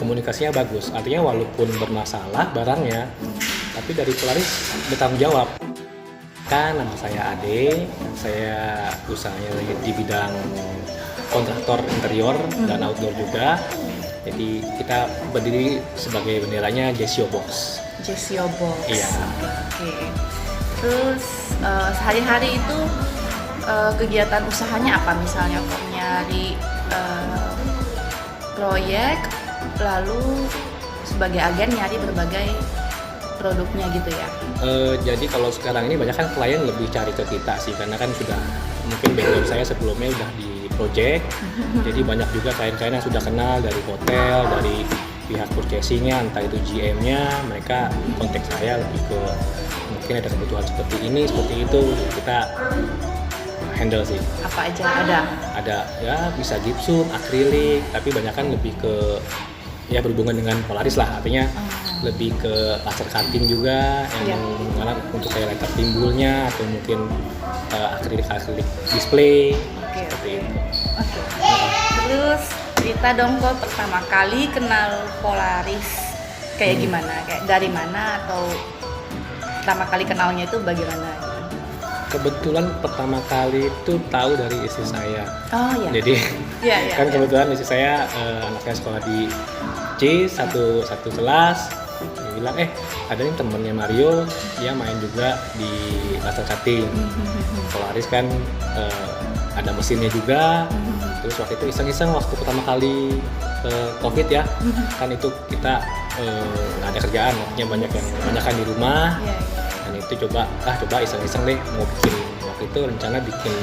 komunikasinya bagus. Artinya walaupun bermasalah barangnya, tapi dari Polaris bertanggung jawab. Kan nama saya Ade, saya usahanya di bidang kontraktor interior dan outdoor juga. Jadi kita berdiri sebagai benderanya Jesio Box. Jesio Box. Iya. Oke. Terus sehari-hari itu kegiatan usahanya apa? Misalnya kok nyari proyek, lalu sebagai agen nyari berbagai produknya gitu ya? Jadi kalau sekarang ini banyak kan klien lebih cari ke kita sih, karena kan sudah mungkin background saya sebelumnya udah di project, jadi banyak juga klien-klien yang sudah kenal dari hotel, dari pihak purchasing-nya, entah itu GM-nya, mereka kontak saya lebih ke mungkin ada kebutuhan seperti ini, seperti itu, kita handle sih. Apa aja ada? Ada ya bisa gypsum, akrilik, tapi banyak kan lebih ke ya berhubungan dengan Polaris lah, artinya lebih ke laser cutting juga yang untuk kayak letter timbulnya atau mungkin akrilik display seperti itu. Terus cerita dong kok pertama kali kenal Polaris kayak gimana? Kayak dari mana atau pertama kali kenalnya itu bagaimana? Kebetulan pertama kali itu tahu dari istri saya. Oh iya. Jadi kan kebetulan istri saya anaknya sekolah di C satu kelas. Dia bilang ada nih temennya Mario, dia main juga di laser cutting. Polaris kan ada mesinnya juga. Terus waktu itu iseng-iseng waktu pertama kali COVID ya, kan itu kita nggak ada kerjaan, artinya banyak kan di rumah. Dan itu coba iseng-iseng deh mau bikin, waktu itu rencana bikin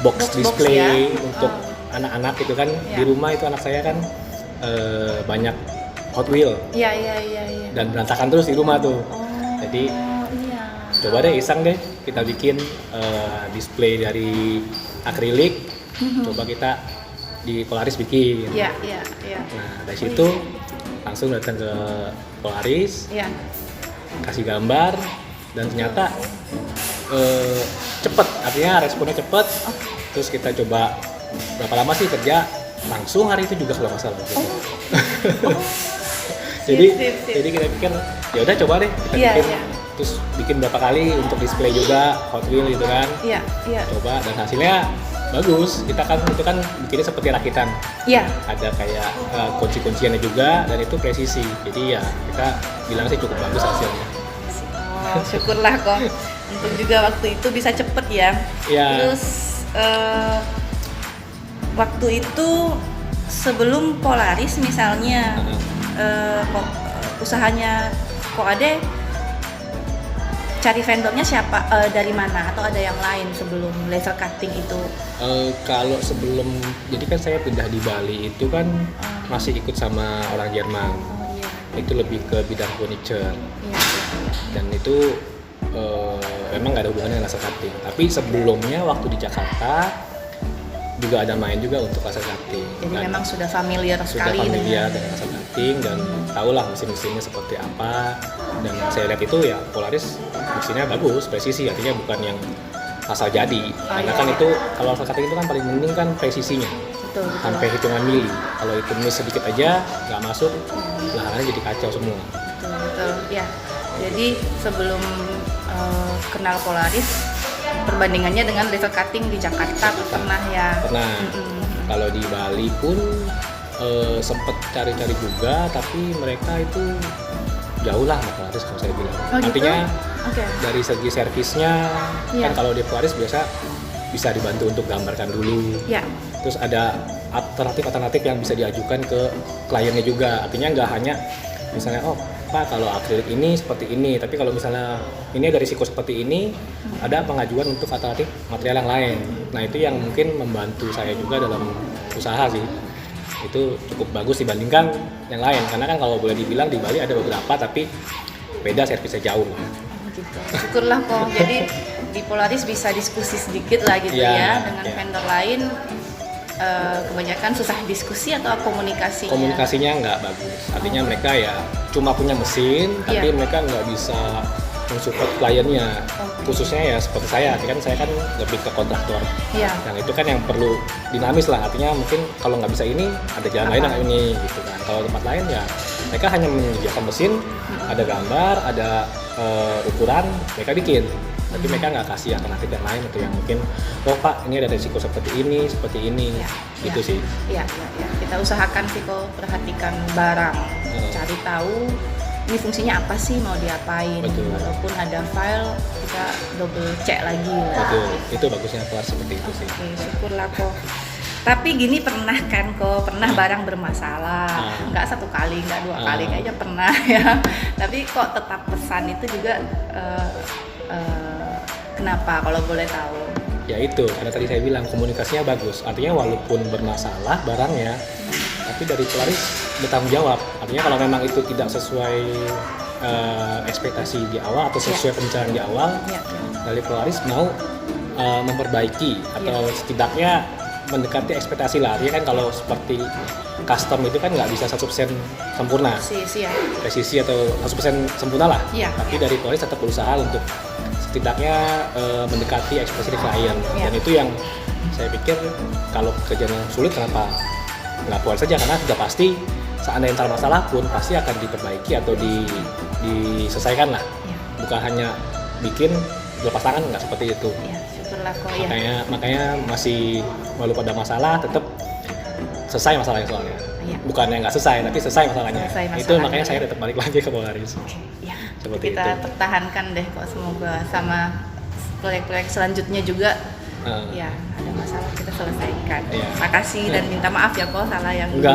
box display untuk anak-anak itu kan. Di rumah itu anak saya kan banyak Hot Wheel. Iya. Dan berantakan terus di rumah tuh. Jadi coba deh iseng deh kita bikin display dari akrilik. Coba kita di Polaris bikin. Iya. Nah dari situ langsung datang ke Polaris. Kasih gambar dan ternyata cepet, artinya responnya cepet. Terus kita coba berapa lama sih kerja, langsung hari itu juga kalau nggak salah. Jadi kita pikir ya udah coba deh kita bikin. Terus bikin berapa kali untuk display juga Hot Wheel gitu kan. Coba dan hasilnya bagus. Kita kan itu kan bikinnya seperti rakitan. Ada kayak kunci-kunciannya juga dan itu presisi. Jadi ya kita bilang sih cukup bagus hasilnya. Syukurlah kok. Untuk juga waktu itu bisa cepet ya. Terus waktu itu sebelum Polaris misalnya usahanya Ko Ade cari vendornya siapa, dari mana atau ada yang lain sebelum laser cutting itu? Kalau sebelum, jadi kan saya pindah di Bali itu kan masih ikut sama orang Jerman. Itu lebih ke bidang furniture. Dan itu memang nggak ada hubungannya dengan laser cutting. Tapi sebelumnya waktu di Jakarta juga ada main juga untuk laser cutting. Jadi dan memang sudah familiar sekali dengan laser cutting dan tahulah mesin-mesinnya seperti apa. Dan yang saya lihat itu ya Polaris mesinnya bagus, presisi, artinya bukan yang asal jadi. Karena kan itu kalau laser cutting itu kan paling penting kan presisinya. Betul. Sampai hitungan mili. Kalau itu miss sedikit aja nggak masuk, lahannya jadi kacau semua. Betul. Ya. Jadi sebelum kenal Polaris, perbandingannya dengan laser cutting di Jakarta pernah ya? Pernah. Kalau di Bali pun sempet cari-cari juga, tapi mereka itu jauh lah sama Polaris kalau saya bilang. Artinya dari segi servisnya, kan kalau di Polaris biasa bisa dibantu untuk gambarkan dulu. Terus ada alternatif yang bisa diajukan ke kliennya juga. Artinya nggak hanya misalnya Pak kalau akrilik ini seperti ini, tapi kalau misalnya ini ada risiko seperti ini, ada pengajuan untuk alternatif material yang lain. Nah itu yang mungkin membantu saya juga dalam usaha sih. Itu cukup bagus dibandingkan yang lain, karena kan kalau boleh dibilang di Bali ada beberapa tapi beda servisnya jauh. Syukurlah kok, jadi di Polaris bisa diskusi sedikit lah gitu ya dengan vendor lain. Kebanyakan susah diskusi atau komunikasinya nggak bagus, artinya mereka ya cuma punya mesin tapi mereka nggak bisa mensupport kliennya. khususnya ya seperti saya kan lebih ke kontraktor. Iya. Yang itu kan yang perlu dinamis lah, artinya mungkin kalau nggak bisa ini ada jalan lain yang ini gitu kan. Kalau tempat lain ya mereka hanya menyediakan mesin, ada gambar, ada ukuran, mereka bikin. Tapi mereka nggak kasih alternatif yang lain itu yang mungkin, oh Pak ini ada resiko seperti ini, Ya, gitu ya. sih. Iya. Kita usahakan sih kok perhatikan barang, cari tahu ini fungsinya apa sih, mau diapain. Betul. Walaupun ada file, kita double check lagi lah. Betul, itu bagusnya kelas seperti itu sih. Oke, syukurlah kok. Tapi gini pernah kan kok, barang bermasalah, nggak satu kali, nggak dua kali, kayaknya pernah ya. Tapi kok tetap pesan itu juga kenapa kalau boleh tahu? Ya itu, karena tadi saya bilang komunikasinya bagus. Artinya walaupun bermasalah barangnya, tapi dari pelaris bertanggung jawab. Artinya kalau memang itu tidak sesuai ekspektasi di awal atau sesuai perencanaan di awal, dari pelaris mau memperbaiki atau setidaknya mendekati ekspektasi lah. Artinya kan kalau seperti custom itu kan nggak bisa 100% sempurna, presisi atau 100% sempurna lah. Tapi dari pelaris tetap berusaha untuk setidaknya mendekati ekspresi klien. Dan itu yang saya pikir kalau kerjaan yang sulit kenapa nggak puas saja, karena sudah pasti seandainya entar masalah pun pasti akan diperbaiki atau diselesaikan lah. Bukan hanya bikin lepas tangan, nggak seperti itu. Syukurlah kok Makanya masih walaupun ada masalah tetap selesai masalahnya soalnya. Bukannya nggak selesai, tapi selesai masalahnya. Itu makanya saya tetap balik lagi ke Polaris. Kita pertahankan deh kok, semoga sama proyek-proyek selanjutnya juga ya ada masalah kita selesaikan. Makasih dan minta maaf ya kok salah yang dulu.